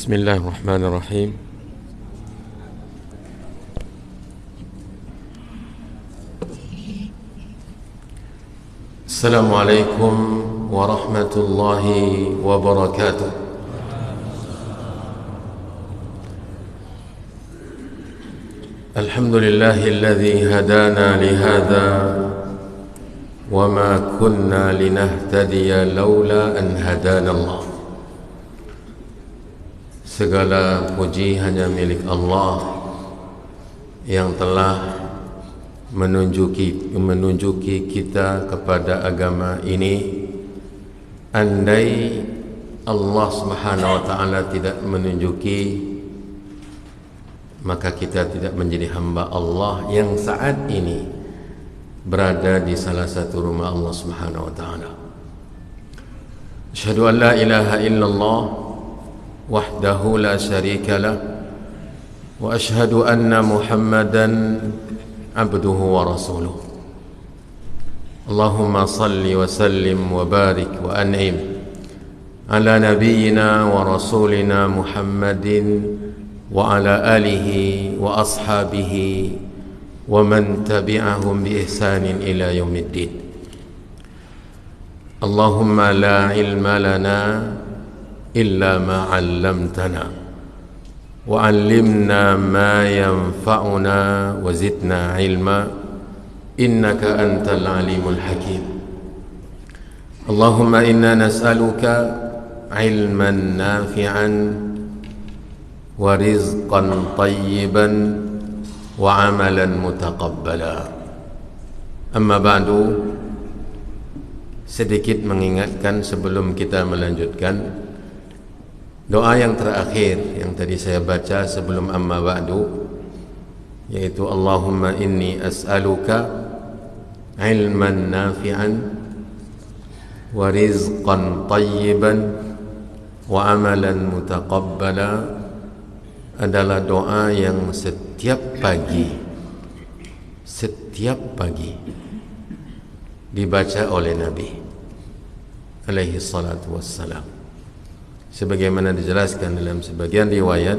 بسم الله الرحمن الرحيم. السلام عليكم ورحمة الله وبركاته. الحمد لله الذي هدانا لهذا وما كنا لنهتدي لولا أن هدانا الله. Segala puji hanya milik Allah yang telah menunjuki kita kepada agama ini. Andai Allah Subhanahu wa taala tidak menunjuki, maka kita tidak menjadi hamba Allah yang saat ini berada di salah satu rumah Allah Subhanahu wa taala. Asyhadu an la ilaha illallah wahdahu la syarika lah wa asyhadu anna Muhammadan abduhu wa rasuluh. Allahumma salli wa sallim wa barik wa an'im ala nabiyyina wa rasulina Muhammadin wa ala alihi wa ashabihi wa man tabi'ahum bi ihsanin ila yaumiddin. Allahumma la ilma lana illa ma 'allamtana wa 'allimna ma yanfa'una wa zidna 'ilma innaka antal 'alimul hakim. Allahumma inna nas'aluka 'ilman nafi'an wa rizqan tayyiban wa 'amalan mutaqabbala. Amma ba'du, sedikit mengingatkan sebelum kita melanjutkan doa yang terakhir yang tadi saya baca sebelum amma ba'du, yaitu Allahumma inni as'aluka ilman nafi'an wa rizqan tayyiban wa amalan mutaqabbala, adalah doa yang setiap pagi dibaca oleh Nabi alaihi salatu wassalam. Sebagaimana dijelaskan dalam sebagian riwayat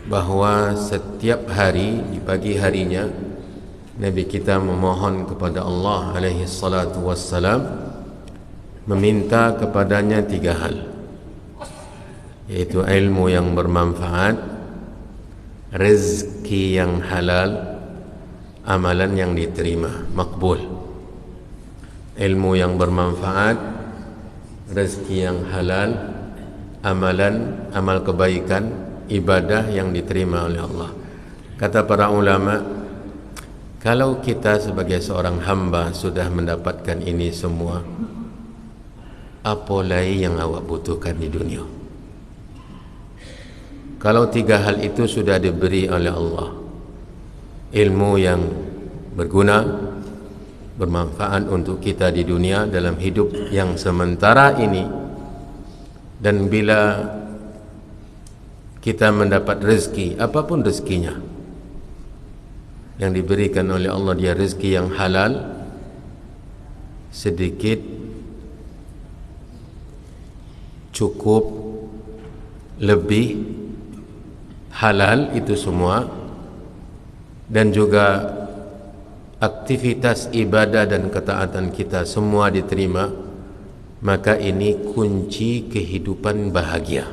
bahwa setiap hari di pagi harinya Nabi kita memohon kepada Allah alaihi salatu wassalam, meminta kepadanya 3 hal, yaitu ilmu yang bermanfaat, rezeki yang halal, amalan yang diterima, makbul. Ilmu yang bermanfaat, rezeki yang halal, amal kebaikan, ibadah yang diterima oleh Allah. Kata para ulama, kalau kita sebagai seorang hamba sudah mendapatkan ini semua, apa lagi yang awak butuhkan di dunia? Kalau 3 hal itu sudah diberi oleh Allah, ilmu yang berguna, bermanfaat untuk kita di dunia dalam hidup yang sementara ini, dan bila kita mendapat rezeki, apapun rezekinya yang diberikan oleh Allah, dia rezeki yang halal, sedikit, cukup, lebih, halal, itu semua, dan juga aktivitas ibadah dan ketaatan kita semua diterima, maka ini kunci kehidupan bahagia.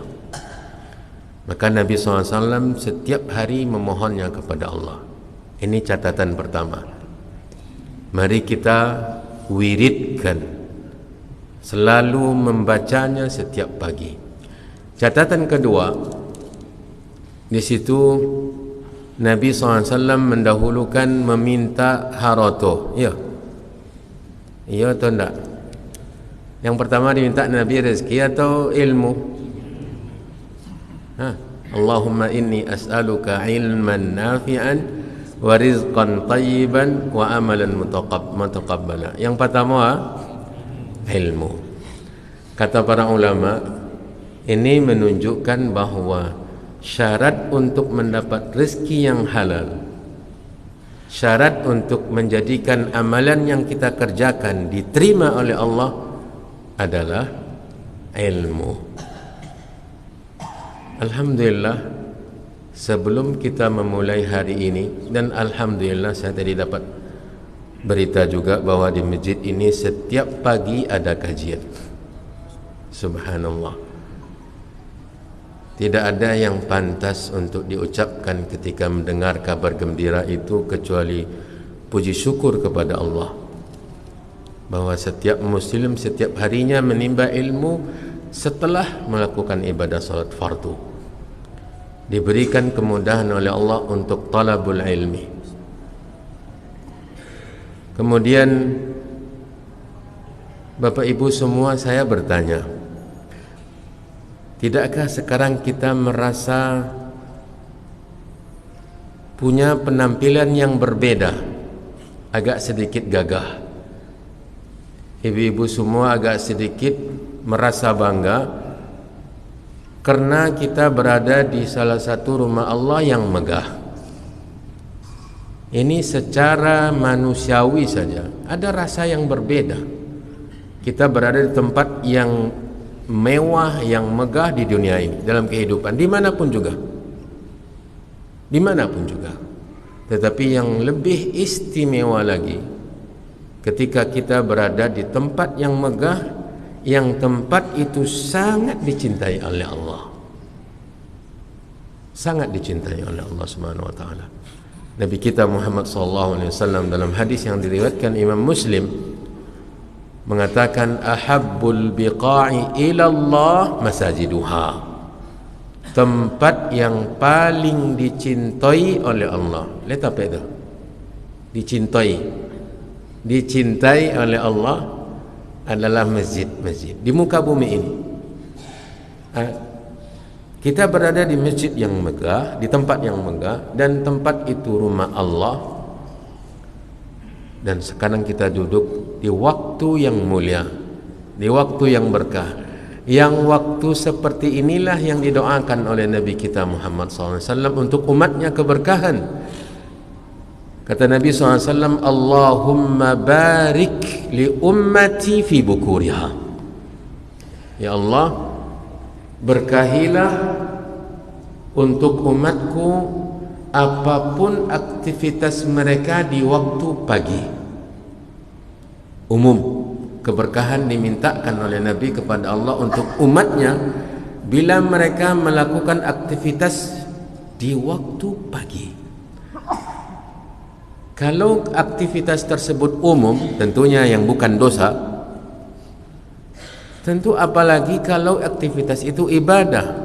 Maka Nabi SAW setiap hari memohonnya kepada Allah. Ini catatan pertama. Mari kita wiridkan, selalu membacanya setiap pagi. Catatan kedua, di situ Nabi SAW mendahulukan meminta harato. Ya atau tidak? Yang pertama diminta Nabi rezeki atau ilmu? Allahumma inni as'aluka ilman nafi'an wa rizqan tayyiban wa amalan mutaqabbala. Yang pertama ilmu. Kata para ulama, ini menunjukkan bahawa syarat untuk mendapat rezeki yang halal, syarat untuk menjadikan amalan yang kita kerjakan diterima oleh Allah adalah ilmu. Alhamdulillah, sebelum kita memulai hari ini, dan alhamdulillah saya tadi dapat berita juga bahwa di masjid ini setiap pagi ada kajian. Subhanallah. Tidak ada yang pantas untuk diucapkan ketika mendengar kabar gembira itu kecuali puji syukur kepada Allah, bahwa setiap muslim setiap harinya menimba ilmu setelah melakukan ibadah salat fardu, diberikan kemudahan oleh Allah untuk talabul ilmi. Kemudian Bapak Ibu semua, saya bertanya, tidakkah sekarang kita merasa punya penampilan yang berbeda, agak sedikit gagah? Ibu-ibu semua agak sedikit merasa bangga karena kita berada di salah satu rumah Allah yang megah. Ini secara manusiawi saja ada rasa yang berbeda. Kita berada di tempat yang mewah, yang megah di dunia ini, dalam kehidupan, dimanapun juga, dimanapun juga. Tetapi yang lebih istimewa lagi, ketika kita berada di tempat yang megah, yang tempat itu sangat dicintai oleh Allah, sangat dicintai oleh Allah Subhanahu wa taala. Nabi kita Muhammad SAW dalam hadis yang diriwayatkan Imam Muslim mengatakan, ahabbul biqa'i ilallah masajiduha. Tempat yang paling dicintai oleh Allah. Lihat apa itu? Dicintai. Dicintai oleh Allah adalah masjid-masjid di muka bumi ini. Kita berada di masjid yang megah, di tempat yang megah, dan tempat itu rumah Allah. Dan sekarang kita duduk di waktu yang mulia, di waktu yang berkah, yang waktu seperti inilah yang didoakan oleh Nabi kita Muhammad SAW untuk umatnya keberkahan. Kata Nabi SAW, Allahumma barik li ummati fi bukuriha. Ya Allah, berkahilah untuk umatku apapun aktivitas mereka di waktu pagi. Umum keberkahan dimintakan oleh Nabi kepada Allah untuk umatnya bila mereka melakukan aktivitas di waktu pagi. Kalau aktivitas tersebut umum, tentunya yang bukan dosa, tentu apalagi kalau aktivitas itu ibadah,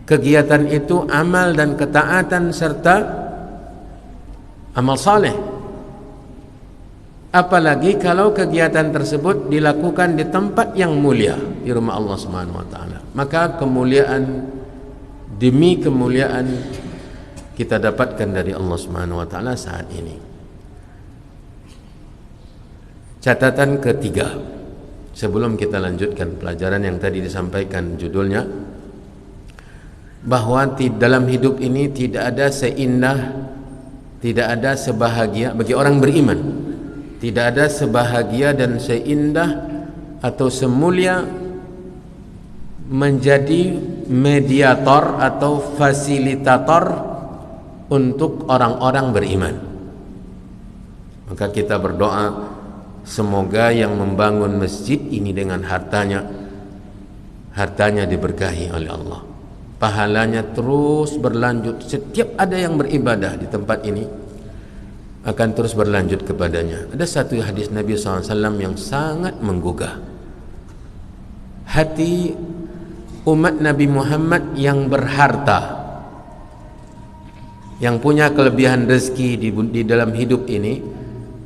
kegiatan itu amal dan ketaatan serta amal saleh. Apalagi kalau kegiatan tersebut dilakukan di tempat yang mulia, di rumah Allah Subhanahu wa taala. Maka kemuliaan demi kemuliaan kita dapatkan dari Allah Subhanahu wa taala saat ini. Catatan ketiga, sebelum kita lanjutkan pelajaran yang tadi disampaikan judulnya, bahwa dalam hidup ini tidak ada seindah, tidak ada sebahagia bagi orang beriman, tidak ada sebahagia dan seindah atau semulia menjadi mediator atau fasilitator untuk orang-orang beriman. Maka kita berdoa, semoga yang membangun masjid ini dengan hartanya diberkahi oleh Allah, pahalanya terus berlanjut. Setiap ada yang beribadah di tempat ini akan terus berlanjut kepadanya. Ada satu hadis Nabi SAW yang sangat menggugah hati umat Nabi Muhammad yang berharta, yang punya kelebihan rezeki di dalam hidup ini.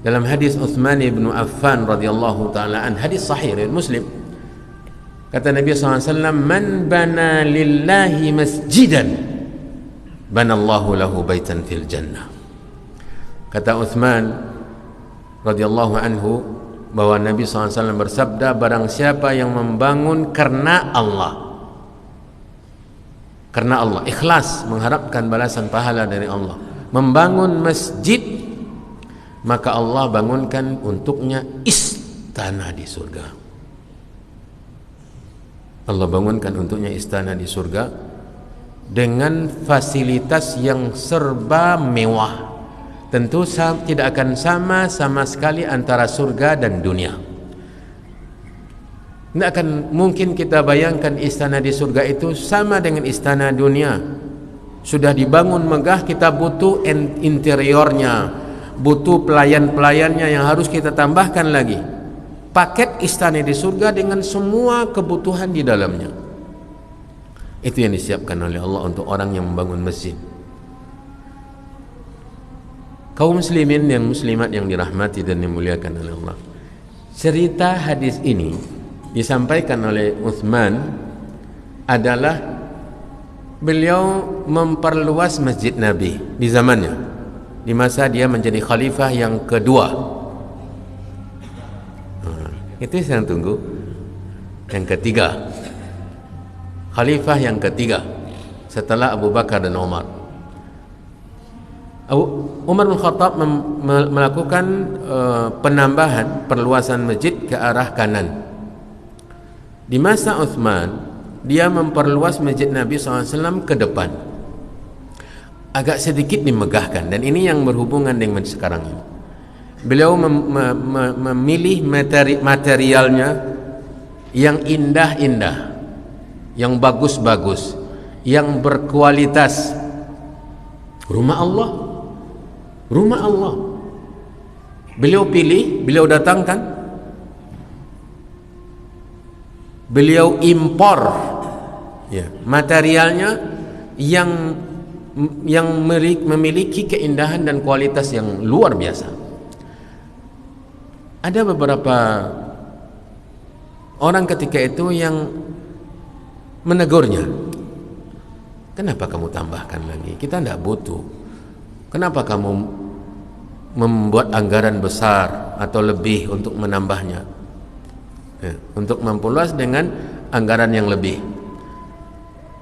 Dalam hadis Utsman bin Affan radhiyallahu taala an, hadis sahih riwayat Muslim, kata Nabi SAW, man bana lillahi masjidan banallahu lahu baitan fil jannah. Kata Utsman radhiyallahu anhu bahwa Nabi SAW bersabda, barang siapa yang membangun karena Allah, ikhlas mengharapkan balasan pahala dari Allah, membangun masjid, maka Allah bangunkan untuknya istana di surga. Allah bangunkan untuknya istana di surga dengan fasilitas yang serba mewah. Tentu tidak akan sama sekali antara surga dan dunia. Tidak akan mungkin kita bayangkan istana di surga itu sama dengan istana dunia. Sudah dibangun megah, kita butuh interiornya, butuh pelayan-pelayannya yang harus kita tambahkan lagi. Paket istana di surga dengan semua kebutuhan di dalamnya. Itu yang disiapkan oleh Allah untuk orang yang membangun masjid. Kaum muslimin dan muslimat yang dirahmati dan dimuliakan oleh Allah, cerita hadis ini disampaikan oleh Utsman adalah beliau memperluas masjid Nabi di zamannya, di masa dia menjadi khalifah yang kedua. Itu yang tunggu. Yang ketiga, khalifah yang ketiga setelah Abu Bakar dan Umar. Umar bin Khattab melakukan penambahan, perluasan masjid ke arah kanan. Di masa Utsman, dia memperluas masjid Nabi SAW ke depan, agak sedikit dimegahkan. Dan ini yang berhubungan dengan sekarang ini. Beliau memilih materialnya yang indah-indah, yang bagus-bagus, yang berkualitas. Rumah Allah beliau pilih, beliau datangkan, beliau impor materialnya yang memiliki keindahan dan kualitas yang luar biasa. Ada beberapa orang ketika itu yang menegurnya, kenapa kamu tambahkan lagi, kita tidak butuh. Kenapa kamu membuat anggaran besar atau lebih untuk menambahnya, untuk memperluas dengan anggaran yang lebih?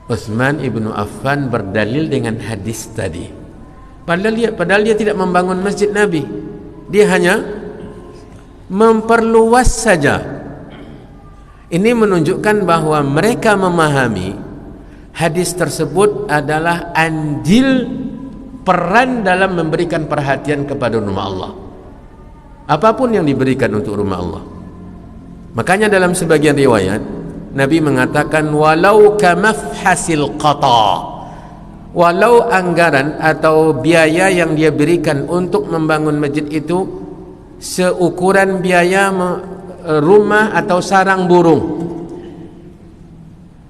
Utsman ibnu Affan berdalil dengan hadis tadi. Padahal dia tidak membangun masjid Nabi, dia hanya memperluas saja. Ini menunjukkan bahwa mereka memahami hadis tersebut adalah andil peran dalam memberikan perhatian kepada rumah Allah, apapun yang diberikan untuk rumah Allah. Makanya dalam sebagian riwayat Nabi mengatakan walau kamafhasil qata, walau anggaran atau biaya yang dia berikan untuk membangun masjid itu seukuran biaya rumah atau sarang burung.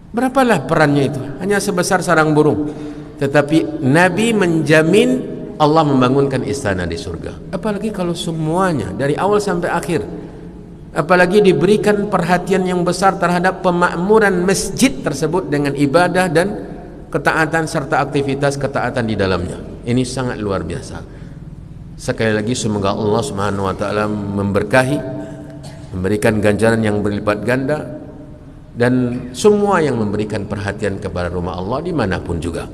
Berapalah perannya itu? Hanya sebesar sarang burung. Tetapi Nabi menjamin Allah membangunkan istana di surga. Apalagi kalau semuanya dari awal sampai akhir, apalagi diberikan perhatian yang besar terhadap pemakmuran masjid tersebut dengan ibadah dan ketaatan serta aktivitas ketaatan di dalamnya. Ini sangat luar biasa. Sekali lagi semoga Allah Subhanahu wa taala memberkahi, memberikan ganjaran yang berlipat ganda, dan semua yang memberikan perhatian kepada rumah Allah dimanapun juga.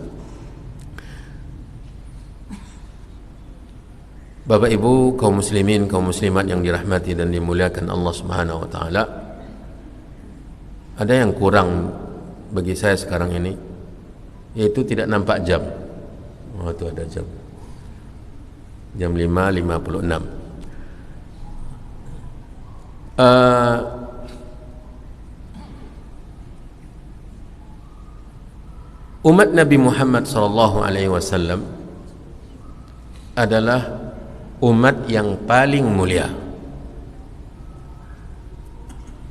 Bapak Ibu kaum muslimin, kaum muslimat yang dirahmati dan dimuliakan Allah Subhanahu wa taala, ada yang kurang bagi saya sekarang ini, yaitu tidak nampak jam. Oh, itu ada jam. Jam 5.56. Umat Nabi Muhammad SAW adalah umat yang paling mulia.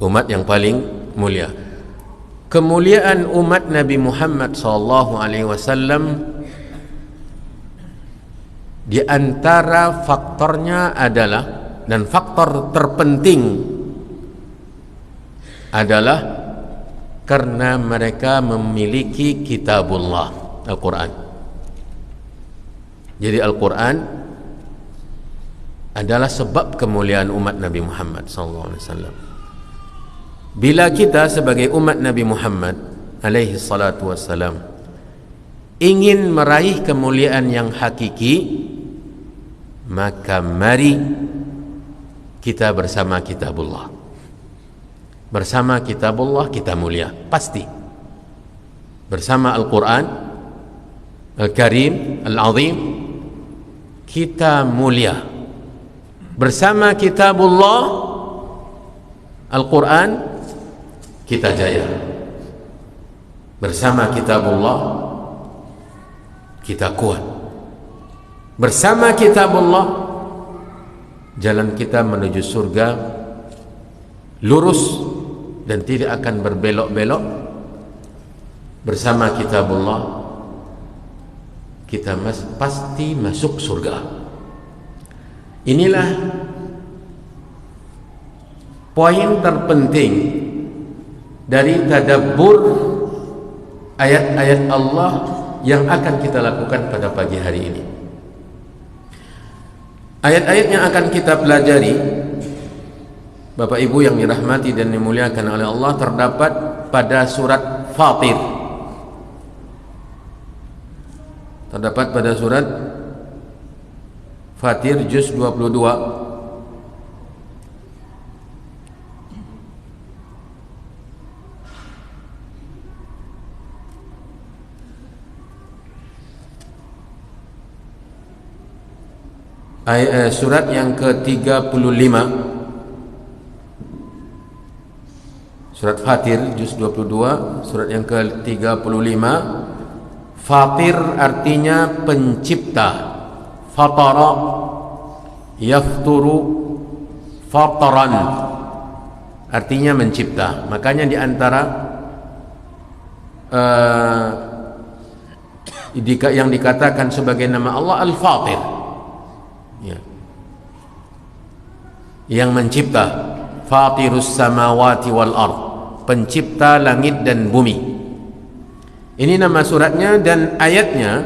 Umat yang paling mulia. Kemuliaan umat Nabi Muhammad SAW di antara faktornya adalah, dan faktor terpenting adalah karena mereka memiliki kitabullah, Al-Quran. Jadi Al-Quran adalah sebab kemuliaan umat Nabi Muhammad SAW. Bila kita sebagai umat Nabi Muhammad alaihi salatu wassalam ingin meraih kemuliaan yang hakiki, maka mari kita bersama kitabullah. Bersama kitabullah kita mulia, pasti. Bersama Al-Quran Al-Karim, Al-Azim, kita mulia. Bersama kitabullah Al-Quran, kita jaya. Bersama kitabullah, kita kuat. Bersama kitabullah, jalan kita menuju surga lurus dan tidak akan berbelok-belok. Bersama kitabullah, kita pasti masuk surga. Inilah poin terpenting dari tadabbur ayat-ayat Allah yang akan kita lakukan pada pagi hari ini. Ayat-ayat yang akan kita pelajari, Bapak Ibu yang dirahmati dan dimuliakan oleh Allah, terdapat pada surat Fatir. Terdapat pada surat Fatir juz 22. Surat yang ke-35. Surat Fatir juz 22, surat yang ke-35. Fatir artinya pencipta. Fatara yafturu fataran, artinya mencipta. Makanya di antara yang dikatakan sebagai nama Allah Al-Fatir, ya, yang mencipta. Fatirus samawati wal ard, pencipta langit dan bumi. Ini nama suratnya, dan ayatnya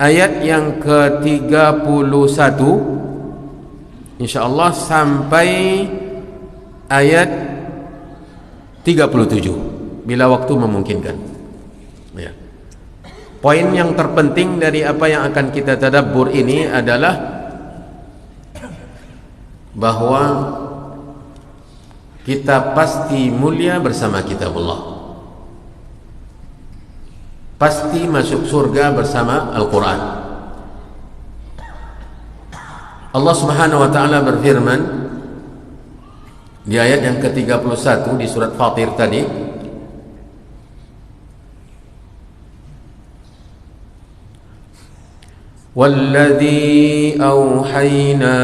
ayat yang ke-31 insyaallah sampai ayat 37 bila waktu memungkinkan, ya. Poin yang terpenting dari apa yang akan kita tadabbur ini adalah bahwa kita pasti mulia bersama kitabullah, pasti masuk surga bersama Al-Quran. Allah Subhanahu wa ta'ala berfirman di ayat yang ke-31 di surat Fatir tadi, وَالَّذِي أَوْحَيْنَا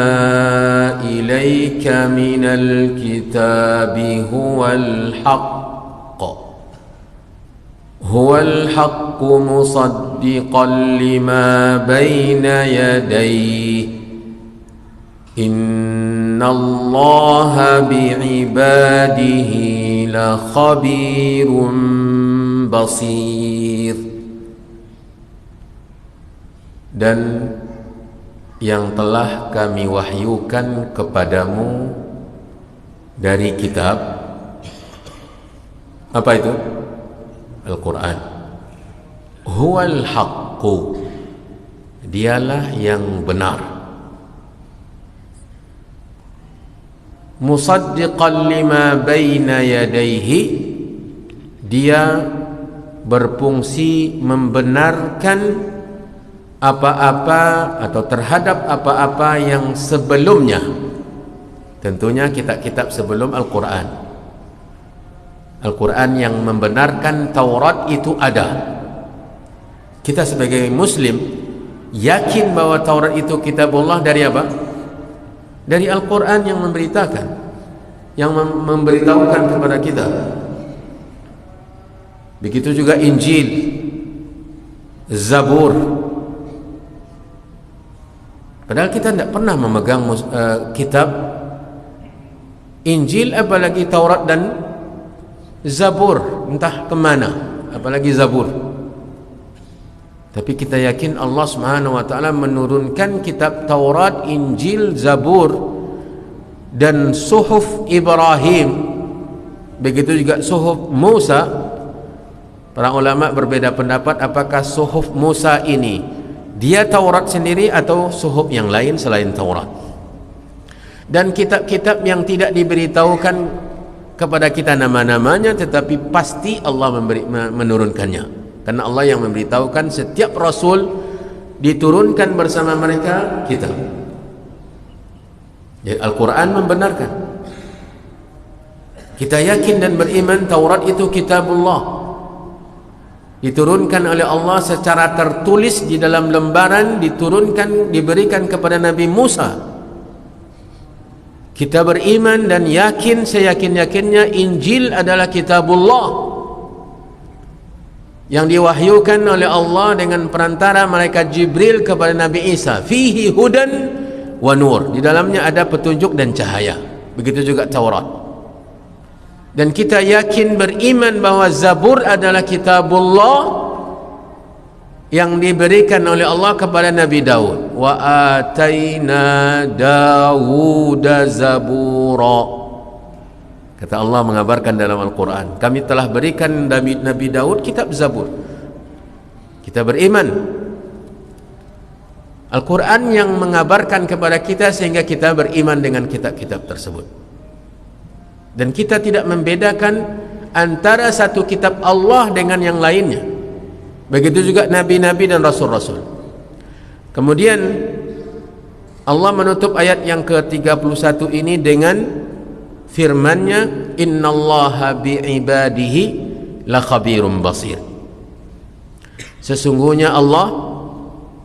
إِلَيْكَ مِنَ الْكِتَابِ هُوَ الْحَقُّ مُصَدِّقًا لِمَا بَيْنَ يَدَيْهِ إِنَّ اللَّهَ بِعِبَادِهِ لَخَبِيرٌ بَصِيرٌ. Dan yang telah kami wahyukan kepadamu dari kitab, apa itu? Al-Quran. Huwal haqqu, dialah yang benar. Musaddiqan lima baina yadayhi, dia berfungsi membenarkan apa-apa atau terhadap apa-apa yang sebelumnya. Tentunya kitab-kitab sebelum Al-Quran. Al-Quran yang membenarkan Taurat itu ada. Kita sebagai Muslim yakin bahwa Taurat itu kitabullah dari apa? Dari Al-Quran yang memberitakan, yang memberitahukan kepada kita. Begitu juga Injil, Zabur. Padahal kita tidak pernah memegang kitab Injil, apalagi Taurat dan Zabur, entah kemana, apalagi Zabur. Tapi kita yakin Allah Subhanahu wa ta'ala menurunkan kitab Taurat, Injil, Zabur dan Suhuf Ibrahim. Begitu juga Suhuf Musa. Para ulama berbeda pendapat apakah Suhuf Musa ini dia Taurat sendiri atau suhuf yang lain selain Taurat. Dan kitab-kitab yang tidak diberitahukan kepada kita nama-namanya, tetapi pasti Allah menurunkannya, karena Allah yang memberitahukan setiap Rasul diturunkan bersama mereka kitab. Jadi Al-Quran membenarkan. Kita yakin dan beriman Taurat itu kitabullah, diturunkan oleh Allah secara tertulis di dalam lembaran, diberikan kepada Nabi Musa. Kita beriman dan yakin seyakin-yakinnya Injil adalah kitabullah yang diwahyukan oleh Allah dengan perantara malaikat Jibril kepada Nabi Isa. Fihi hudan wa nur, di dalamnya ada petunjuk dan cahaya. Begitu juga Taurat. Dan kita yakin beriman bahwa Zabur adalah kitabullah yang diberikan oleh Allah kepada Nabi Daud. Wa ataina Dawuda zabura. Kata Allah mengabarkan dalam Al-Quran, kami telah berikan Nabi Daud kitab Zabur. Kita beriman Al-Quran yang mengabarkan kepada kita sehingga kita beriman dengan kitab-kitab tersebut. Dan kita tidak membedakan antara satu kitab Allah dengan yang lainnya. Begitu juga nabi-nabi dan rasul-rasul. Kemudian Allah menutup ayat yang ke-31 ini dengan firman-Nya, innallaha bi'ibadihi lakhabirum basir. Sesungguhnya Allah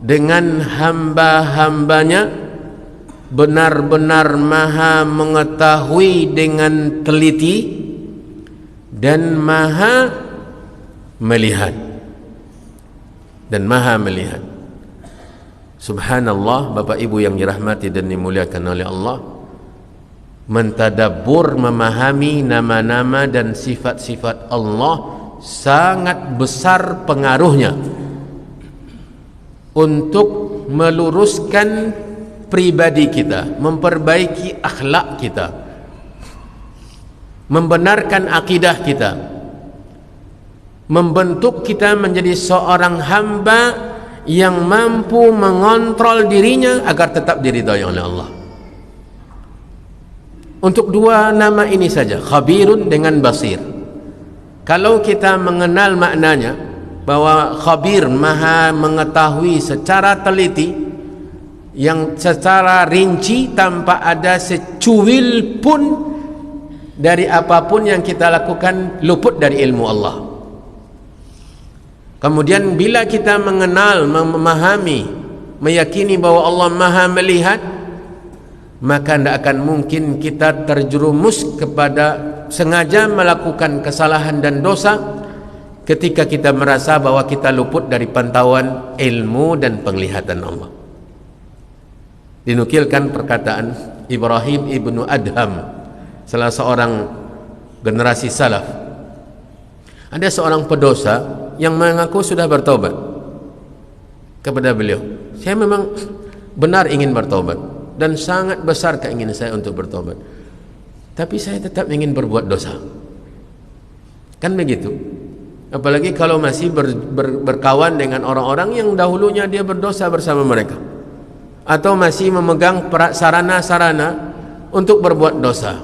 dengan hamba-hambanya benar-benar maha mengetahui dengan teliti dan maha melihat. Subhanallah, Bapak Ibu yang dirahmati dan dimuliakan oleh Allah, mentadabbur, memahami nama-nama dan sifat-sifat Allah sangat besar pengaruhnya untuk meluruskan pribadi kita, memperbaiki akhlak kita, membenarkan akidah kita, membentuk kita menjadi seorang hamba yang mampu mengontrol dirinya agar tetap diridhai oleh Allah. Untuk dua nama ini saja, khabirun dengan basir, kalau kita mengenal maknanya, bahwa khabir maha mengetahui secara teliti, yang secara rinci tanpa ada secuil pun dari apapun yang kita lakukan luput dari ilmu Allah. Kemudian bila kita mengenal, memahami, meyakini bahwa Allah maha melihat, maka tidak akan mungkin kita terjerumus kepada sengaja melakukan kesalahan dan dosa ketika kita merasa bahwa kita luput dari pantauan ilmu dan penglihatan Allah. Dinukilkan perkataan Ibrahim ibnu Adham, salah seorang generasi salaf. Ada seorang pedosa yang mengaku sudah bertobat. Kepada beliau, saya memang benar ingin bertobat dan sangat besar keinginan saya untuk bertobat, tapi saya tetap ingin berbuat dosa. Kan begitu? Apalagi kalau masih berkawan dengan orang-orang yang dahulunya dia berdosa bersama mereka, atau masih memegang sarana-sarana untuk berbuat dosa.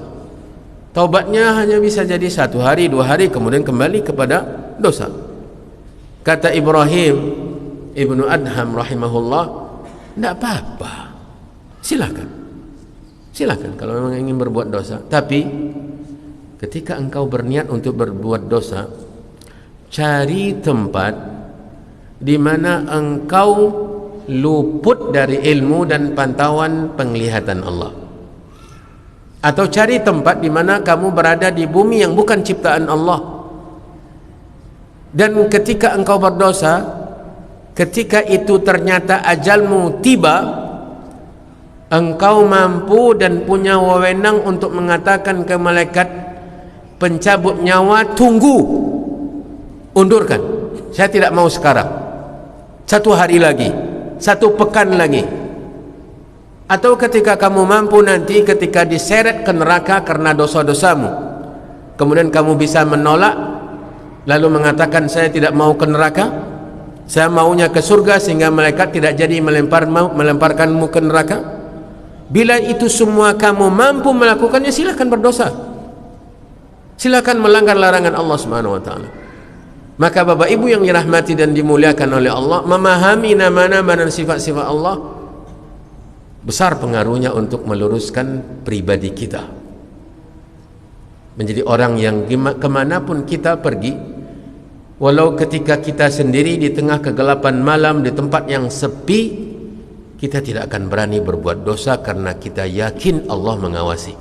Taubatnya hanya bisa jadi 1 hari, 2 hari, kemudian kembali kepada dosa. Kata Ibrahim ibnu Adham rahimahullah, tidak apa-apa, silakan kalau memang ingin berbuat dosa. Tapi ketika engkau berniat untuk berbuat dosa, cari tempat di mana engkau luput dari ilmu dan pantauan penglihatan Allah, atau cari tempat di mana kamu berada di bumi yang bukan ciptaan Allah. Dan ketika engkau berdosa, ketika itu ternyata ajalmu tiba, engkau mampu dan punya wewenang untuk mengatakan ke malaikat pencabut nyawa, tunggu, undurkan, saya tidak mau sekarang, 1 hari lagi, 1 pekan lagi. Atau ketika kamu mampu nanti, ketika diseret ke neraka karena dosa-dosamu, kemudian kamu bisa menolak, lalu mengatakan saya tidak mau ke neraka, saya maunya ke surga, sehingga malaikat tidak jadi melemparkanmu ke neraka. Bila itu semua kamu mampu melakukannya, silakan berdosa. silakan melanggar larangan Allah Subhanahu wa taala. Maka Bapak Ibu yang dirahmati dan dimuliakan oleh Allah, memahami nama-nama dan sifat-sifat Allah besar pengaruhnya untuk meluruskan pribadi kita menjadi orang yang kemanapun kita pergi, walau ketika kita sendiri di tengah kegelapan malam di tempat yang sepi, kita tidak akan berani berbuat dosa karena kita yakin Allah mengawasi.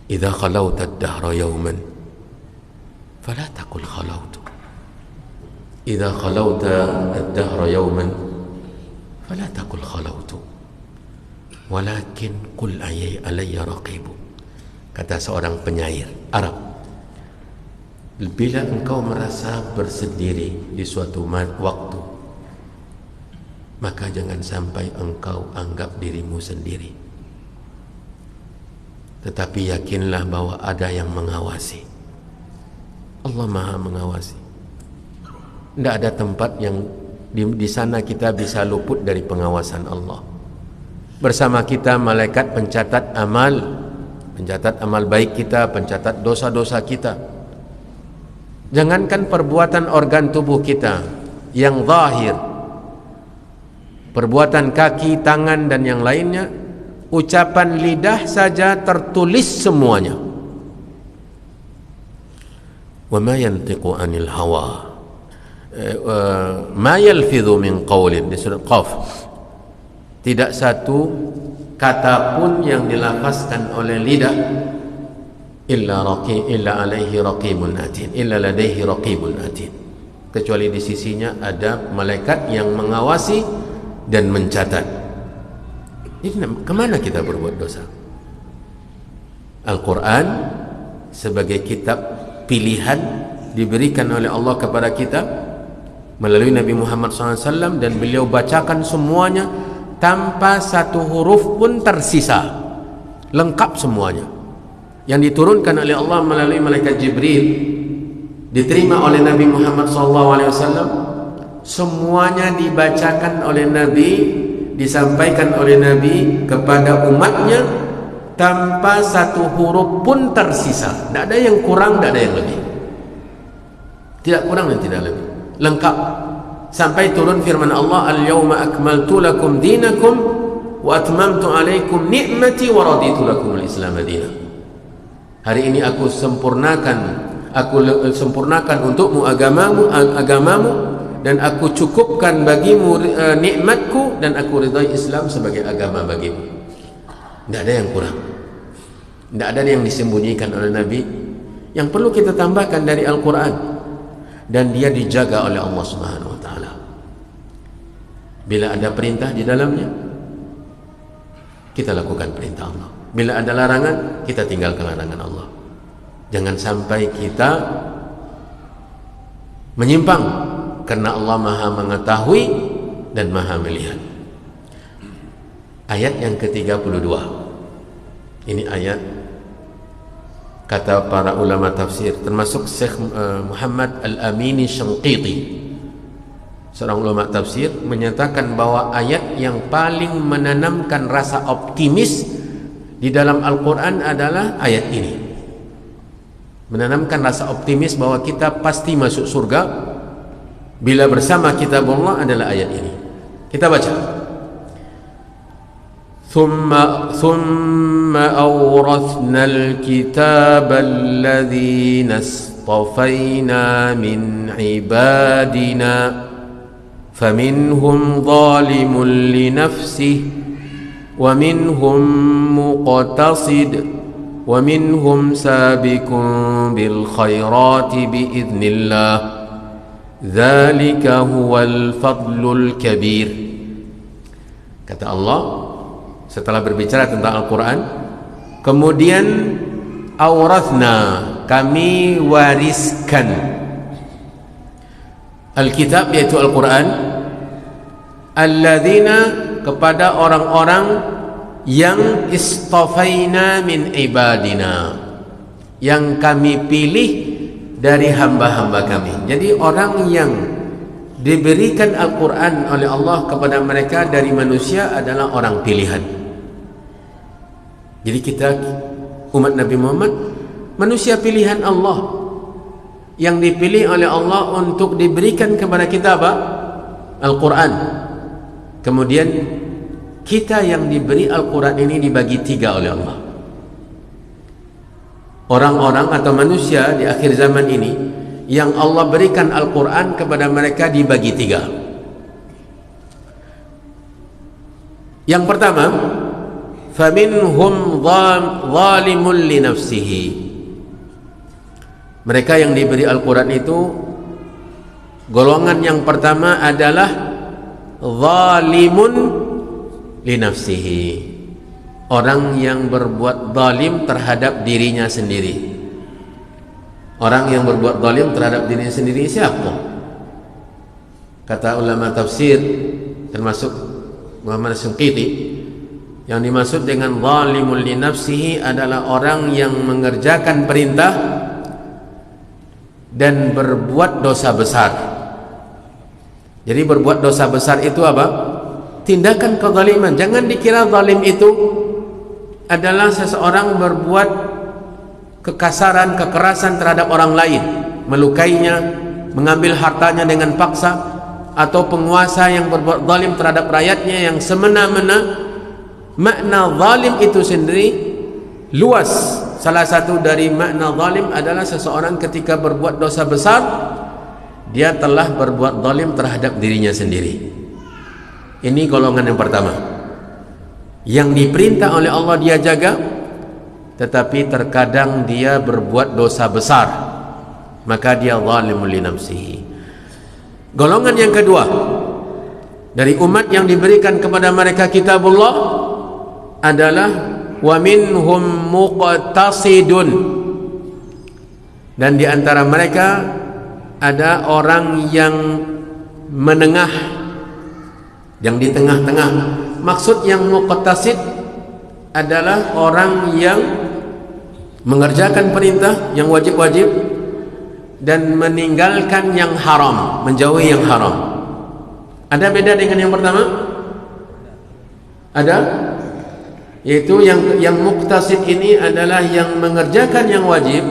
Idza khalawta ad-dahra yawman fala taqul khalawtu. Idza khalawta ad-dahra yawman fala taqul khalawtu. Walakin qul alayya raqibu. Kata seorang penyair Arab, bila engkau merasa bersendiri di suatu waktu, maka jangan sampai engkau anggap dirimu sendiri, tetapi yakinlah bahwa ada yang mengawasi. Allah Maha mengawasi. Tidak ada tempat yang di sana kita bisa luput dari pengawasan Allah. Bersama kita malaikat pencatat amal baik kita, pencatat dosa-dosa kita. Jangankan perbuatan organ tubuh kita yang zahir, perbuatan kaki, tangan dan yang lainnya, ucapan lidah saja tertulis semuanya. Wa ma yantiqu anil hawa ma yalfidhu min qawlin, di surat Qaf. Tidak satu kata pun yang dilafazkan oleh lidah illa alaihi raqibun atid, illa ladaihi raqibun atid, kecuali di sisinya ada malaikat yang mengawasi dan mencatat. Ini kemana kita berbuat dosa? Al-Quran sebagai kitab pilihan diberikan oleh Allah kepada kita melalui Nabi Muhammad SAW, dan beliau bacakan semuanya tanpa satu huruf pun tersisa, lengkap semuanya. Yang diturunkan oleh Allah melalui malaikat Jibril diterima oleh Nabi Muhammad SAW, semuanya dibacakan oleh Nabi, disampaikan oleh Nabi kepada umatnya tanpa satu huruf pun tersisa. Tidak ada yang kurang, tidak ada yang lebih. Tidak kurang dan tidak lebih, lengkap. Sampai turun firman Allah, al-yawma akmaltu lakum dinakum wa atmamtu alaikum ni'mati wa raditu lakum al-islam madina. Hari ini aku sempurnakan untukmu agamamu dan aku cukupkan bagimu nikmatku, dan aku ridai Islam sebagai agama bagimu. Tidak ada yang kurang, tidak ada yang disembunyikan oleh Nabi. Yang perlu kita tambahkan dari Al-Quran, dan dia dijaga oleh Allah Subhanahu wa taala. Bila ada perintah di dalamnya, kita lakukan perintah Allah. Bila ada larangan, kita tinggalkan larangan Allah. Jangan sampai kita menyimpang, karena Allah Maha mengetahui dan Maha melihat. Ayat yang ke-32. Ini ayat, kata para ulama tafsir, termasuk Syekh Muhammad Al-Amini Shanqiti, seorang ulama tafsir, menyatakan bahwa ayat yang paling menanamkan rasa optimis di dalam Al-Quran adalah ayat ini. Menanamkan rasa optimis bahwa kita pasti masuk surga bila bersama kitabullah adalah ayat ini. Kita baca. ثم أورثنا الكتاب الذين اصطفينا من عبادنا فمنهم ظالم لنفسه ومنهم مقتصد ومنهم سابق بالخيرات بإذن الله ذلك هو الفضل الكبير. Kata Allah setelah berbicara tentang Al-Quran, kemudian awrathna, kami wariskan Alkitab, yaitu Al-Quran, alladzina, kepada orang-orang yang istafaina min ibadina, yang kami pilih dari hamba-hamba kami. Jadi orang yang diberikan Al-Quran oleh Allah kepada mereka dari manusia adalah orang pilihan. Jadi kita umat Nabi Muhammad manusia pilihan Allah yang dipilih oleh Allah untuk diberikan kepada kita apa? Al-Quran. Kemudian kita yang diberi Al-Quran ini dibagi tiga oleh Allah. Orang-orang atau manusia di akhir zaman ini yang Allah berikan Al-Quran kepada mereka dibagi tiga. Yang pertama, faminhum zalimun li nafsihi. Mereka yang diberi Al-Quran itu, golongan yang pertama adalah zalimun li nafsihi, orang yang berbuat zalim terhadap dirinya sendiri. Orang yang berbuat zalim terhadap dirinya sendiri siapa? Kata ulama tafsir termasuk Muhammad Syinqiti, yang dimaksud dengan zalimun li nafsihi adalah orang yang mengerjakan perintah dan berbuat dosa besar. Jadi berbuat dosa besar itu apa? Tindakan kezaliman. Jangan dikira zalim itu adalah seseorang berbuat kekasaran, kekerasan terhadap orang lain, melukainya, mengambil hartanya dengan paksa, atau penguasa yang berbuat zalim terhadap rakyatnya yang semena-mena. Makna zalim itu sendiri luas. Salah satu dari makna zalim adalah seseorang ketika berbuat dosa besar, dia telah berbuat zalim terhadap dirinya sendiri. Ini golongan yang pertama, yang diperintah oleh Allah dia jaga, tetapi terkadang dia berbuat dosa besar, maka dia zalimul li nafsihi. Golongan yang kedua dari umat yang diberikan kepada mereka kitabullah adalah wa minhum muqtasidun, dan di antara mereka ada orang yang menengah, yang di tengah-tengah. Maksud yang muqtasid adalah orang yang mengerjakan perintah yang wajib-wajib dan meninggalkan yang haram, menjauhi yang haram. Ada beda dengan yang pertama? Ada? Yaitu yang muqtasid ini adalah yang mengerjakan yang wajib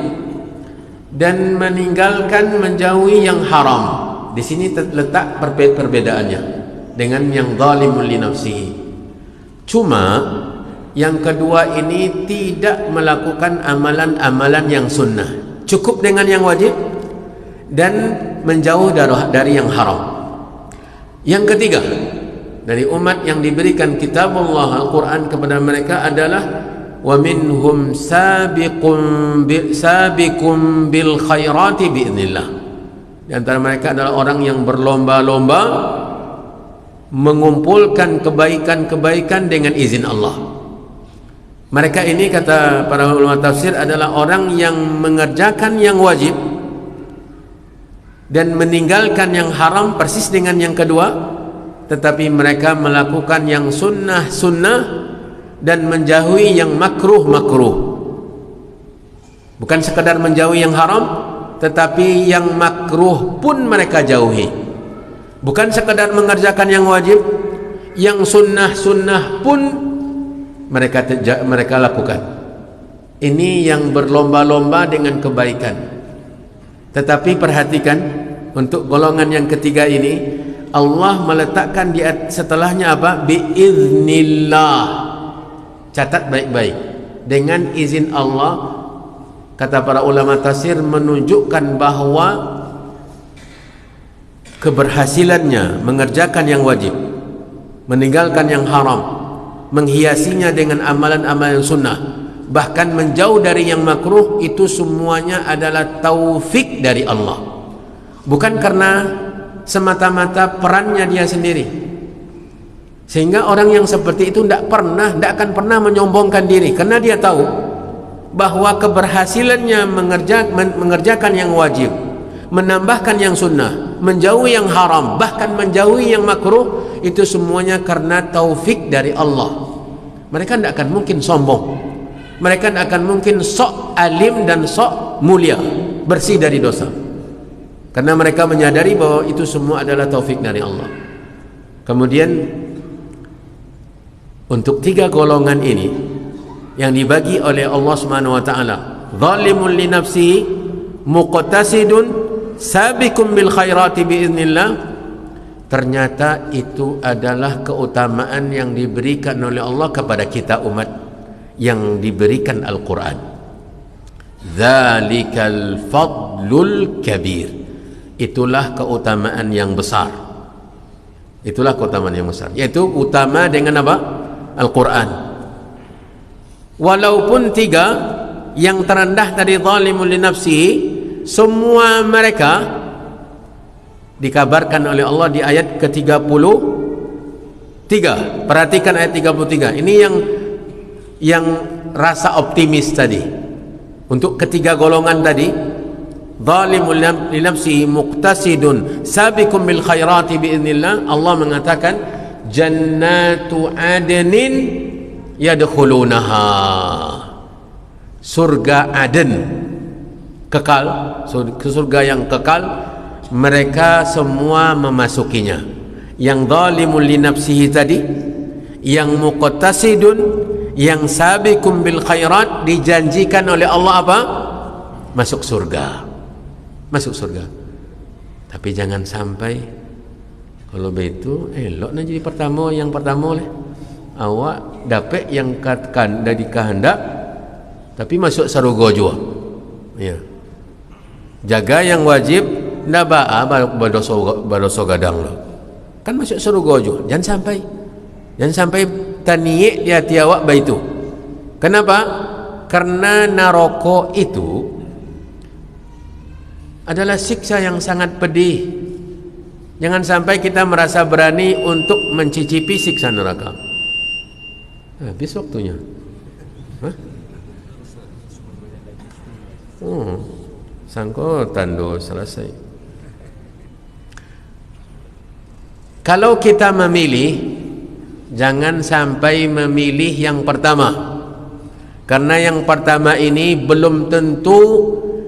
dan meninggalkan, menjauhi yang haram. Di sini terletak perbedaannya dengan yang zalimul li nafsihi. Cuma yang kedua ini tidak melakukan amalan-amalan yang sunnah, cukup dengan yang wajib dan menjauh dari yang haram. Yang ketiga dari umat yang diberikan kitabullah Al-Quran kepada mereka adalah wa minhum sabiqum bil khairati bi'idznillah. Di antara mereka adalah orang yang berlomba-lomba mengumpulkan kebaikan-kebaikan dengan izin Allah. Mereka ini, kata para ulama tafsir, adalah orang yang mengerjakan yang wajib dan meninggalkan yang haram, persis dengan yang kedua, tetapi mereka melakukan yang sunnah-sunnah dan menjauhi yang makruh-makruh. Bukan sekadar menjauhi yang haram, tetapi yang makruh pun mereka jauhi. Bukan sekadar mengerjakan yang wajib, yang sunnah-sunnah pun mereka lakukan. Ini yang berlomba-lomba dengan kebaikan. Tetapi perhatikan, untuk golongan yang ketiga ini Allah meletakkan di setelahnya apa? Biiznillah. Catat baik-baik. Dengan izin Allah, kata para ulama tafsir, menunjukkan bahwa keberhasilannya mengerjakan yang wajib, meninggalkan yang haram, menghiasinya dengan amalan-amalan sunnah, bahkan menjauh dari yang makruh, itu semuanya adalah taufik dari Allah. Bukan karena semata-mata perannya dia sendiri. Sehingga orang yang seperti itu tidak akan pernah menyombongkan diri, karena dia tahu bahwa keberhasilannya mengerjakan yang wajib, menambahkan yang sunnah, menjauhi yang haram, bahkan menjauhi yang makruh, itu semuanya karena taufik dari Allah. Mereka tidak akan mungkin sombong, mereka tidak akan mungkin sok alim dan sok mulia, bersih dari dosa, karena mereka menyadari bahwa itu semua adalah taufik dari Allah. Kemudian untuk tiga golongan ini yang dibagi oleh Allah Subhanahu wa taala zalimun li nafsihi muqtasidun sabiqun bil khairati biiznillah, ternyata itu adalah keutamaan yang diberikan oleh Allah kepada kita umat yang diberikan Al-Quran. Dzalikal fadlul kabir, itulah keutamaan yang besar. Itulah keutamaan yang besar, yaitu utama dengan apa? Al-Quran. Walaupun tiga yang terendah tadi zalimun li nafsihi, semua mereka dikabarkan oleh Allah di ayat ke-33. Perhatikan ayat 33. Ini yang rasa optimis tadi. Untuk ketiga golongan tadi, zalimun li nafsihi muqtasidun sabiqun bil khairati biiznillah, Allah mengatakan jannatu adnin yadkhulunaha, surga Aden, kekal, surga yang kekal, mereka semua memasukinya. Yang zalimul li nafsihi tadi, yang muqtasidun, yang sabiqum bil khairat, dijanjikan oleh Allah apa? Masuk surga. Masuk surga. Tapi jangan sampai kalau begitu elok nak jadi pertama, yang pertama leh. Awak dapat yang katakan dari kehendak tapi masuk surga jua. Ya. Jaga yang wajib ndak berdosa gadang lo. Kan masuk surga jua. Jangan sampai taniye di hati awak baitu. Kenapa? Karena neraka itu adalah siksa yang sangat pedih. Jangan sampai kita merasa berani untuk mencicipi siksa neraka. Habis waktunya. Hah? Sangko tando selesai. Kalau kita memilih, jangan sampai memilih yang pertama, karena yang pertama ini belum tentu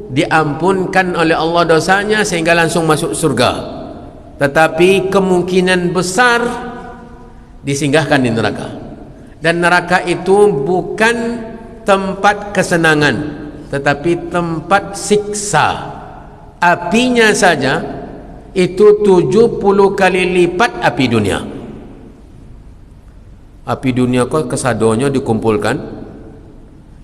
diampunkan oleh Allah dosanya sehingga langsung masuk surga, tetapi kemungkinan besar disinggahkan di neraka. Dan neraka itu bukan tempat kesenangan, tetapi tempat siksa. Apinya saja itu 70 kali lipat api dunia. Api dunia kok kesadonya dikumpulkan,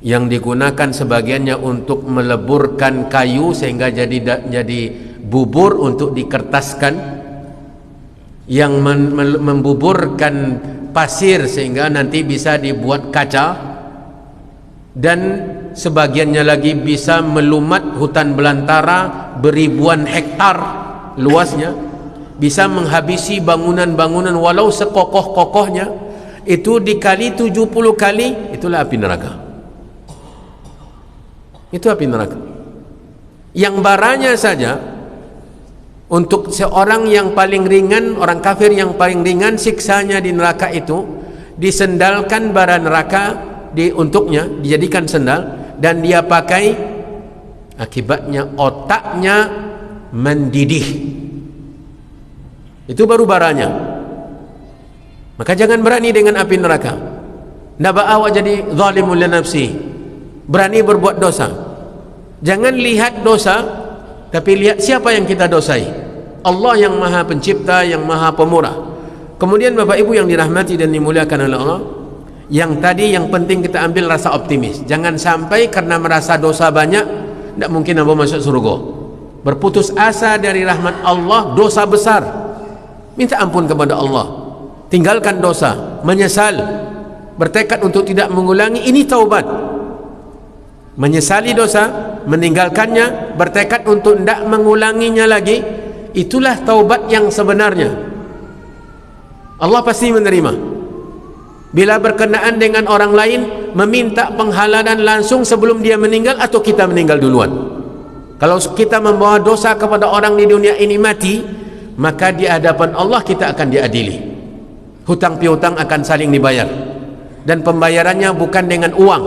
yang digunakan sebagiannya untuk meleburkan kayu sehingga jadi bubur untuk dikertaskan, yang membuburkan pasir sehingga nanti bisa dibuat kaca, dan sebagiannya lagi bisa melumat hutan belantara beribuan hektar luasnya, bisa menghabisi bangunan-bangunan walau sekokoh-kokohnya. Itu dikali 70 kali, itulah api neraka. Itu api neraka. Yang baranya saja untuk seorang yang paling ringan, orang kafir yang paling ringan siksanya di neraka itu, disendalkan bara neraka untuknya, dijadikan sendal, dan dia pakai, akibatnya otaknya mendidih. Itu baru baranya. Maka jangan berani dengan api neraka. Ndak awak jadi zalimul li nafsi, berani berbuat dosa. Jangan lihat dosa, tapi lihat siapa yang kita dosai. Allah yang maha pencipta, yang maha pemurah. Kemudian Bapak Ibu yang dirahmati dan dimuliakan oleh Allah, yang tadi yang penting kita ambil rasa optimis. Jangan sampai karena merasa dosa banyak tidak mungkin apa masuk surga. Berputus asa dari rahmat Allah, dosa besar. Minta ampun kepada Allah. Tinggalkan dosa, menyesal, bertekad untuk tidak mengulangi, ini taubat. Menyesali dosa, meninggalkannya, bertekad untuk tidak mengulanginya lagi, itulah taubat yang sebenarnya. Allah pasti menerima. Bila berkenaan dengan orang lain, meminta penghalalan langsung sebelum dia meninggal atau kita meninggal duluan. Kalau kita membawa dosa kepada orang di dunia ini mati, maka di hadapan Allah kita akan diadili. Hutang piutang akan saling dibayar, dan pembayarannya bukan dengan uang,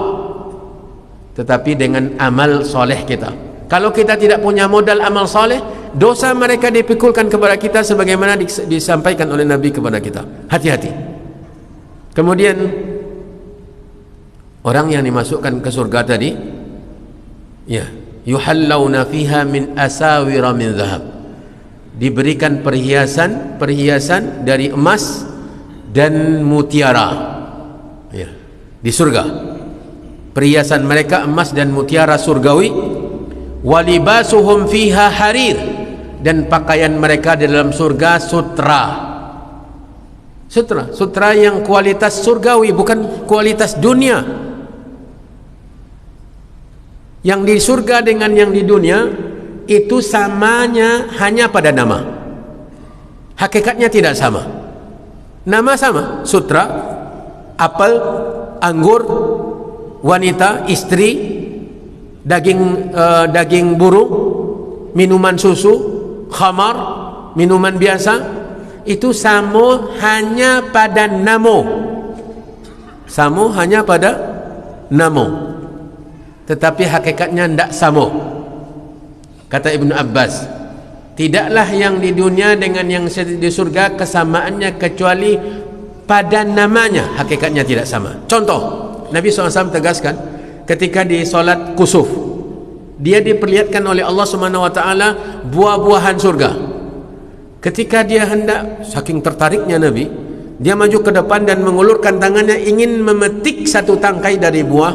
tetapi dengan amal soleh kita. Kalau kita tidak punya modal amal soleh, dosa mereka dipikulkan kepada kita sebagaimana disampaikan oleh Nabi kepada kita. Hati-hati. Kemudian orang yang dimasukkan ke surga tadi, Ya, yuhallawna fiha min asawira min dhahab. Diberikan perhiasan dari emas dan mutiara. Ya, di surga. Perhiasan mereka emas dan mutiara surgawi. Walibasuhum fiha harir, dan pakaian mereka di dalam surga sutra. Sutra yang kualitas surgawi, bukan kualitas dunia. Yang di surga dengan yang di dunia itu samanya hanya pada nama, hakikatnya tidak sama. Nama sama, sutra, apel, anggur, wanita, istri, daging burung, minuman susu, khamar, minuman biasa, itu samo hanya pada namo. Samo hanya pada namo, tetapi hakikatnya tidak samo. Kata Ibnu Abbas, tidaklah yang di dunia dengan yang di surga kesamaannya kecuali pada namanya, hakikatnya tidak sama. Contoh, Nabi SAW tegaskan ketika di solat kusuf, dia diperlihatkan oleh Allah SWT buah-buahan surga. Ketika dia hendak, saking tertariknya Nabi, dia maju ke depan dan mengulurkan tangannya ingin memetik satu tangkai dari buah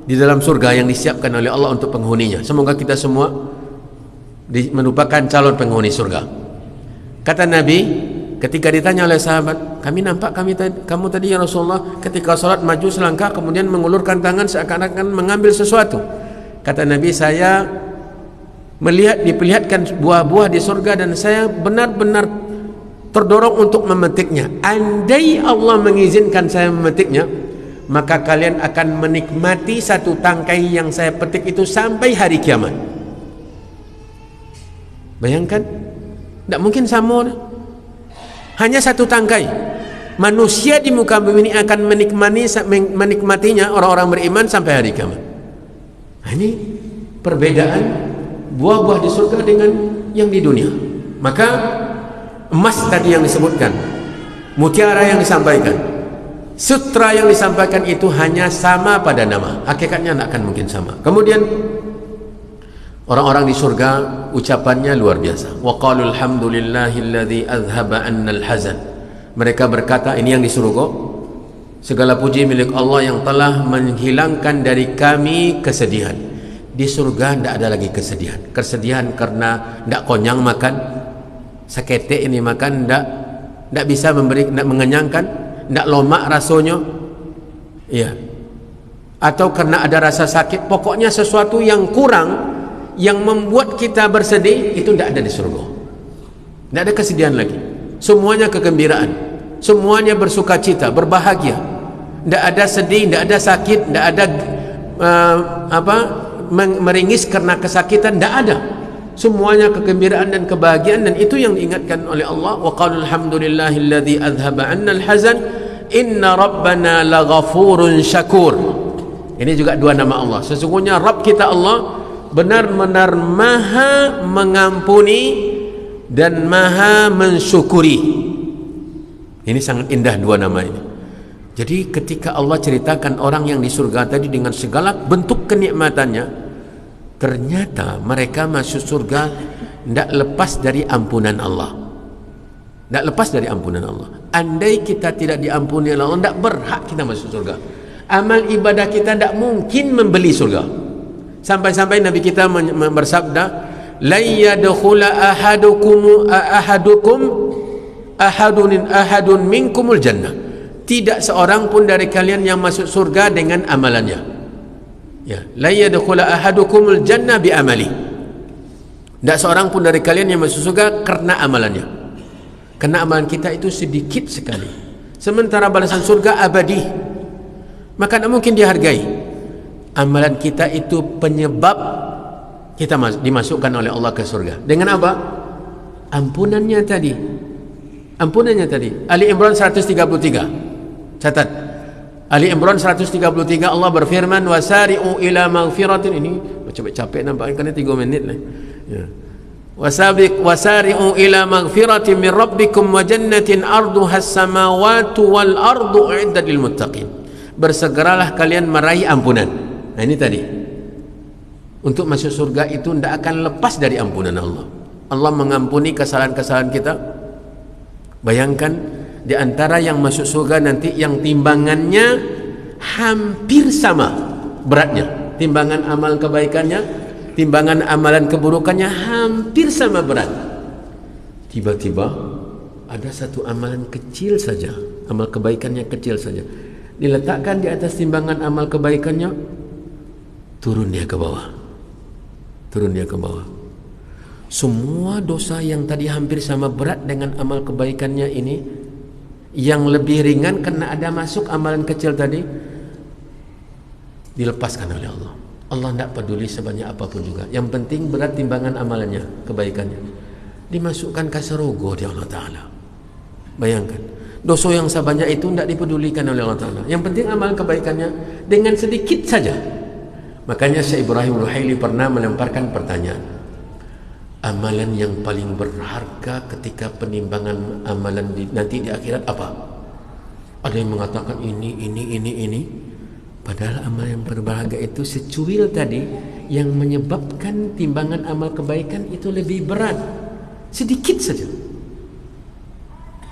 di dalam surga yang disiapkan oleh Allah untuk penghuninya. Semoga kita semua merupakan calon penghuni surga. Kata Nabi, ketika ditanya oleh sahabat, kami nampak kamu tadi ya Rasulullah ketika sholat maju selangkah kemudian mengulurkan tangan seakan-akan mengambil sesuatu. Kata Nabi, saya diperlihatkan buah-buah di surga dan saya benar-benar terdorong untuk memetiknya. Andai Allah mengizinkan saya memetiknya, maka kalian akan menikmati satu tangkai yang saya petik itu sampai hari kiamat. Bayangkan, tidak mungkin sama. Hanya satu tangkai. Manusia di muka bumi ini akan menikmatinya, orang-orang beriman sampai hari kiamat. Ini perbedaan buah-buah di surga dengan yang di dunia. Maka emas tadi yang disebutkan, mutiara yang disampaikan, sutra yang disampaikan itu hanya sama pada nama, hakikatnya tidak akan mungkin sama. Kemudian orang-orang di surga ucapannya luar biasa. Wa qalu alhamdulillahilladzi azhaba 'annal hazan. Mereka berkata, ini yang di surga, segala puji milik Allah yang telah menghilangkan dari kami kesedihan. Di surga tidak ada lagi kesedihan. Kesedihan karena tidak konyang makan, seketek ini makan tidak bisa tidak mengenyangkan, tidak lomak rasanya. Iya. Atau karena ada rasa sakit, pokoknya sesuatu yang kurang yang membuat kita bersedih itu tidak ada di surga. Tidak ada kesedihan lagi. Semuanya kegembiraan, semuanya bersukacita, berbahagia. Tidak ada sedih, tidak ada sakit, tidak ada meringis karena kesakitan, tidak ada. Semuanya kegembiraan dan kebahagiaan, dan itu yang diingatkan oleh Allah. Wa qalu alhamdulillahilladzi azhaba 'annal hazan inna rabbana laghafurun syakur. Ini juga dua nama Allah. Sesungguhnya Rabb kita Allah benar-benar maha mengampuni dan maha mensyukuri. Ini sangat indah dua nama ini. Jadi ketika Allah ceritakan orang yang di surga tadi dengan segala bentuk kenikmatannya, ternyata mereka masuk surga tidak lepas dari ampunan Allah. Tidak lepas dari ampunan Allah. Andai kita tidak diampuni oleh Allah, tidak berhak kita masuk surga. Amal ibadah kita tidak mungkin membeli surga. Sampai-sampai Nabi kita bersabda, la yadkhula ahadun minkumul jannah. Tidak seorang pun dari kalian yang masuk surga dengan amalannya. Ya, la yadkhula ahadukumul jannah bi amali. Tidak seorang pun dari kalian yang masuk surga karena amalannya. Karena amalan kita itu sedikit sekali. Sementara balasan surga abadi. Maka tidak mungkin dihargai. Amalan kita itu penyebab kita dimasukkan oleh Allah ke surga. Dengan apa? Ampunannya tadi. Ampunannya tadi. Ali Imran 133. Catat. Ali Imran 133 Allah berfirman, wasari'u ila maghfiratin. Ini capek nampaknya karena 3 menit lah. Ya. Wasari'u ila maghfiratin min rabbikum wa jannatin arduha as-samawati wal ardu u'iddat lil muttaqin. Bersegeralah kalian meraih ampunan. Nah ini tadi. Untuk masuk surga itu tidak akan lepas dari ampunan Allah. Allah mengampuni kesalahan-kesalahan kita. Bayangkan di antara yang masuk surga nanti yang timbangannya hampir sama beratnya. Timbangan amalan kebaikannya, timbangan amalan keburukannya hampir sama berat. Tiba-tiba ada satu amalan kecil saja, amal kebaikannya kecil saja, diletakkan di atas timbangan amal kebaikannya, turun dia ke bawah. Turun dia ke bawah. Semua dosa yang tadi hampir sama berat dengan amal kebaikannya ini, yang lebih ringan karena ada masuk amalan kecil tadi, dilepaskan oleh Allah. Allah tidak peduli sebanyak apapun juga. Yang penting berat timbangan amalannya, kebaikannya, dimasukkan ke surga di Allah Ta'ala. Bayangkan, dosa yang sebanyak itu tidak dipedulikan oleh Allah Ta'ala. Yang penting amalan kebaikannya dengan sedikit saja. Makanya Syekh Ibrahim Ruhaili pernah melemparkan pertanyaan, amalan yang paling berharga ketika penimbangan amalan nanti di akhirat apa? Ada yang mengatakan ini. Padahal amal yang berharga itu secuil tadi yang menyebabkan timbangan amal kebaikan itu lebih berat. Sedikit saja.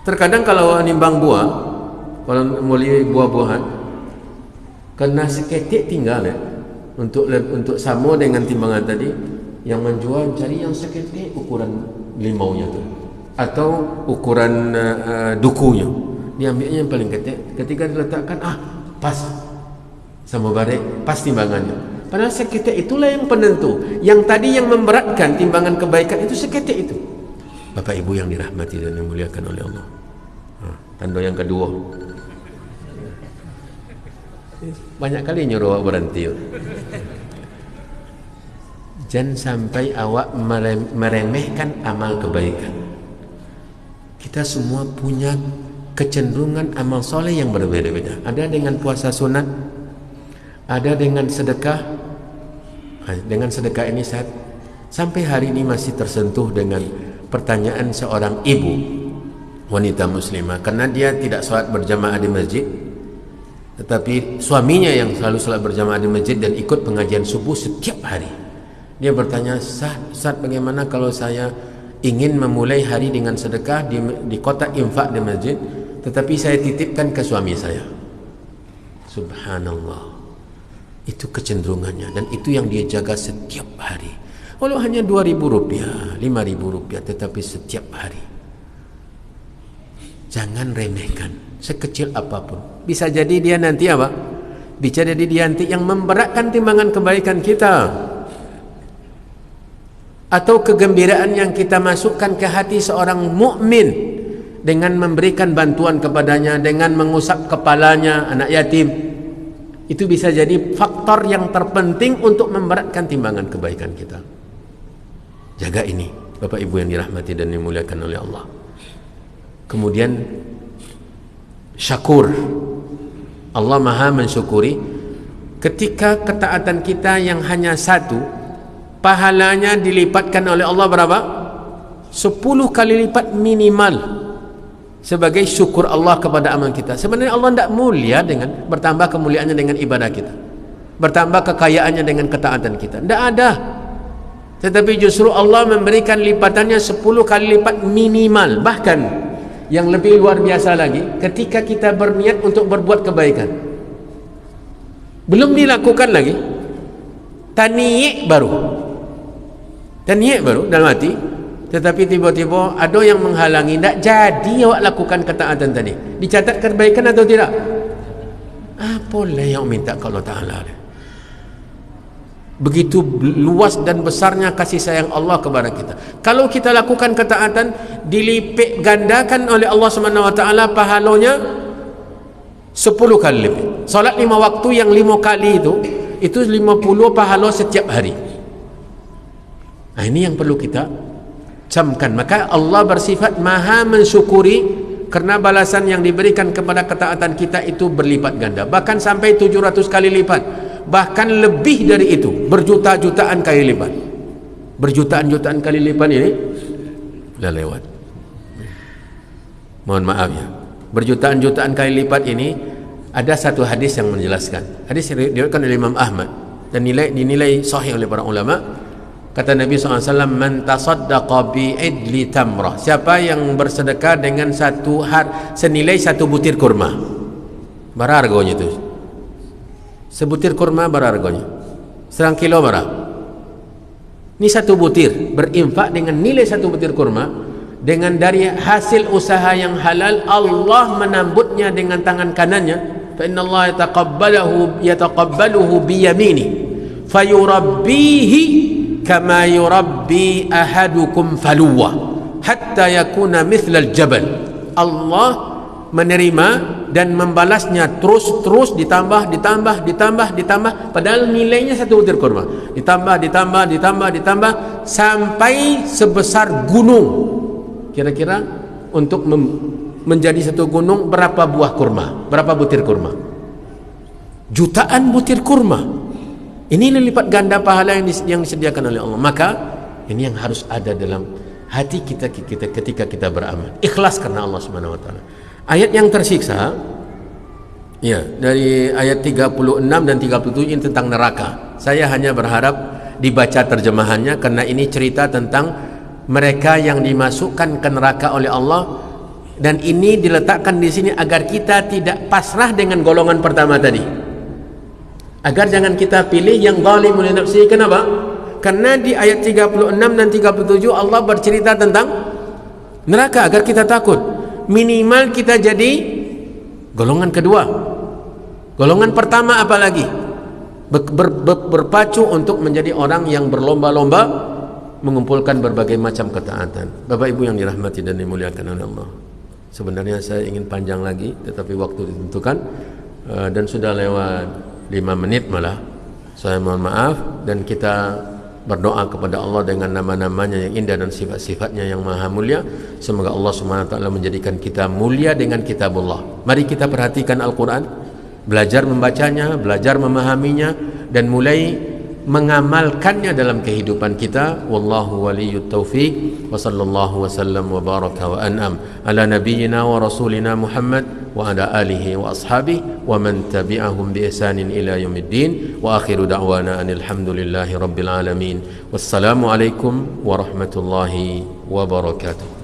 Terkadang kalau nimbang buah, kalau mulai buah-buahan, kena seketik tinggal untuk sama dengan timbangan tadi, yang menjual cari yang seketik ukuran limaunya tu, atau ukuran dukunya, diambilnya yang paling ketik. Ketika diletakkan, pas sama barek, pas timbangannya. Padahal seketik itulah yang penentu. Yang tadi yang memberatkan timbangan kebaikan itu seketik itu. Bapak Ibu yang dirahmati dan dimuliakan oleh Allah. Tanda yang kedua, banyak kali nyuruh awak berhenti. Jangan sampai awak meremehkan amal kebaikan. Kita semua punya kecenderungan amal soleh yang berbeda-beda. Ada dengan puasa sunat, ada dengan sedekah. Dengan sedekah ini saya sampai hari ini masih tersentuh dengan pertanyaan seorang ibu wanita muslimah, karena dia tidak salat berjamaah di masjid, tetapi suaminya yang selalu salat berjamaah di masjid dan ikut pengajian subuh setiap hari. Dia bertanya, Ustaz, bagaimana kalau saya ingin memulai hari dengan sedekah di kotak infak di masjid, tetapi saya titipkan ke suami saya? Subhanallah, itu kecenderungannya, dan itu yang dia jaga setiap hari. Walau hanya 2.000 rupiah, 5.000 rupiah, tetapi setiap hari. Jangan remehkan, sekecil apapun. Bisa jadi dia nanti apa? Bisa jadi dia nanti yang memberatkan timbangan kebaikan kita, atau kegembiraan yang kita masukkan ke hati seorang mukmin dengan memberikan bantuan kepadanya, dengan mengusap kepalanya anak yatim. Itu bisa jadi faktor yang terpenting untuk memberatkan timbangan kebaikan kita. Jaga ini, Bapak Ibu yang dirahmati dan dimuliakan oleh Allah. Kemudian syakur. Allah Maha mensyukuri. Ketika ketaatan kita yang hanya satu, pahalanya dilipatkan oleh Allah berapa? 10 kali lipat minimal, sebagai syukur Allah kepada amal kita. Sebenarnya Allah tidak mulia dengan bertambah kemuliaannya dengan ibadah kita, bertambah kekayaannya dengan ketaatan kita. Tidak ada. Tetapi justru Allah memberikan lipatannya 10 kali lipat minimal. Bahkan yang lebih luar biasa lagi, ketika kita berniat untuk berbuat kebaikan, belum dilakukan lagi, taniye baru dalam hati, tetapi tiba-tiba ada yang menghalangi, tidak jadi awak lakukan ketaatan tadi. Dicatat kebaikan atau tidak? Apalah yang minta ke Allah Ta'ala. Begitu luas dan besarnya kasih sayang Allah kepada kita. Kalau kita lakukan ketaatan, dilipat gandakan oleh Allah SWT pahalanya 10 kali lebih. Salat 5 waktu yang 5 kali itu 50 pahala setiap hari. Nah, ini yang perlu kita camkan. Maka Allah bersifat Maha mensyukuri, karena balasan yang diberikan kepada ketaatan kita itu berlipat ganda, bahkan sampai 700 kali lipat, bahkan lebih dari itu, berjuta-jutaan kali lipat. Berjutaan-jutaan kali lipat ini sudah lewat, mohon maaf ya. Berjutaan-jutaan kali lipat ini, ada satu hadis yang menjelaskan. Hadis yang diriwayatkan oleh Imam Ahmad. dan dinilai sahih oleh para ulama. Kata Nabi SAW, man tasaddaqa bi'idli tamrah, siapa yang bersedekah dengan senilai satu butir kurma. Berapa harganya itu? Sebutir kurma berapa harganya? Serang kilo berapa? Ini satu butir, berinfak dengan nilai satu butir kurma, dengan dari hasil usaha yang halal, Allah menambutnya dengan tangan kanannya. Fa inna Allah yataqabbaluhu biyamini fayurabbihi kama yurabbi ahadukum faluwa hatta yakuna mithlal jabal. Allah menerima dan membalasnya terus ditambah padahal nilainya satu butir kurma, ditambah sampai sebesar gunung. Kira-kira untuk menjadi satu gunung berapa buah kurma, berapa butir kurma? Jutaan butir kurma. Ini lipat ganda pahala yang disediakan oleh Allah. Maka ini yang harus ada dalam hati kita ketika kita beramal, ikhlas karena Allah Subhanahu wa taala. Ayat yang tersiksa, ya, dari ayat 36 dan 37 ini tentang neraka. Saya hanya berharap dibaca terjemahannya karena ini cerita tentang mereka yang dimasukkan ke neraka oleh Allah, dan ini diletakkan di sini agar kita tidak pasrah dengan golongan pertama tadi, agar jangan kita pilih yang zalimun li nafsihi. Kenapa? Karena di ayat 36 dan 37 Allah bercerita tentang neraka agar kita takut. Minimal kita jadi golongan kedua. Golongan pertama apalagi berpacu untuk menjadi orang yang berlomba-lomba mengumpulkan berbagai macam ketaatan. Bapak Ibu yang dirahmati dan dimuliakan oleh Allah, sebenarnya saya ingin panjang lagi, tetapi waktu ditentukan dan sudah lewat 5 menit malah. Saya mohon maaf, dan kita berdoa kepada Allah dengan nama-namanya yang indah dan sifat-sifatnya yang maha mulia. Semoga Allah Subhanahu wa taala menjadikan kita mulia dengan kitabullah. Mari kita perhatikan Al-Quran, belajar membacanya, belajar memahaminya, dan mulai mengamalkannya dalam kehidupan kita. Wallahu waliyyut taufiq, wa sallallahu wasallam wa baraka wa an'am ala nabiyyina wa rasulina Muhammad wa ala alihi wa ashabihi wa man tabi'ahum bi ihsanin ila yaumiddin. Wa akhiru da'wana anil hamdulillahi rabbil alamin. Wassalamu alaikum warahmatullahi wabarakatuh.